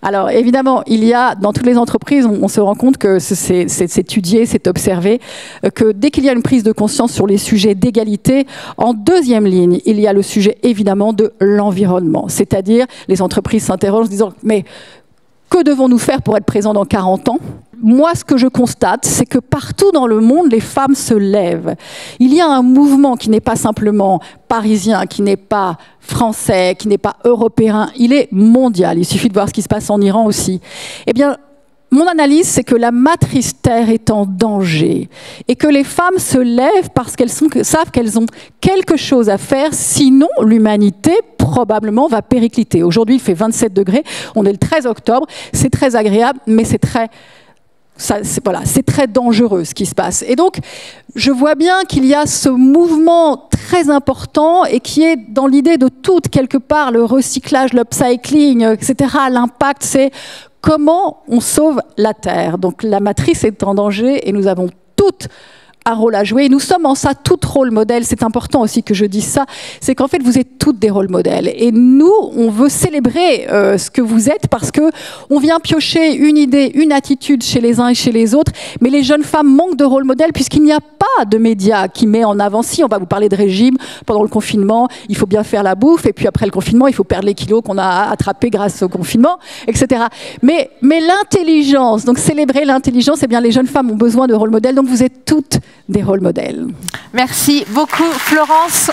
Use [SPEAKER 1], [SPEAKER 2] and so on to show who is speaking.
[SPEAKER 1] Alors évidemment, il y a dans toutes les entreprises, on se rend compte que c'est étudié, c'est observé, que dès qu'il y a une prise de conscience sur les sujets d'égalité, en deuxième ligne, il y a le sujet évidemment de l'environnement. C'est-à-dire, les entreprises s'interrogent en disant « mais que devons-nous faire pour être présents dans 40 ans ?» Moi, ce que je constate, c'est que partout dans le monde, les femmes se lèvent. Il y a un mouvement qui n'est pas simplement parisien, qui n'est pas français, qui n'est pas européen, il est mondial. Il suffit de voir ce qui se passe en Iran aussi. Eh bien, mon analyse, c'est que la matrice Terre est en danger et que les femmes se lèvent parce qu'elles savent qu'elles ont quelque chose à faire, sinon l'humanité probablement va péricliter. Aujourd'hui, il fait 27 degrés, on est le 13 octobre, c'est très agréable, mais c'est très dangereux ce qui se passe. Et donc, je vois bien qu'il y a ce mouvement très important et qui est dans l'idée de tout, quelque part, le recyclage, l'upcycling, etc. L'impact, c'est comment on sauve la Terre. Donc, la matrice est en danger et nous avons toutes un rôle à jouer. Et nous sommes en ça toutes rôle modèle. C'est important aussi que je dise ça. C'est qu'en fait, vous êtes toutes des rôles modèles. Et nous, on veut célébrer ce que vous êtes parce que on vient piocher une idée, une attitude chez les uns et chez les autres. Mais les jeunes femmes manquent de rôle modèle puisqu'il n'y a pas de médias qui met en avant. Si on va vous parler de régime pendant le confinement, il faut bien faire la bouffe. Et puis après le confinement, il faut perdre les kilos qu'on a attrapés grâce au confinement, etc. Mais l'intelligence, donc célébrer l'intelligence, eh bien les jeunes femmes ont besoin de rôle modèle. Donc vous êtes toutes des rôles modèles.
[SPEAKER 2] Merci beaucoup, Florence.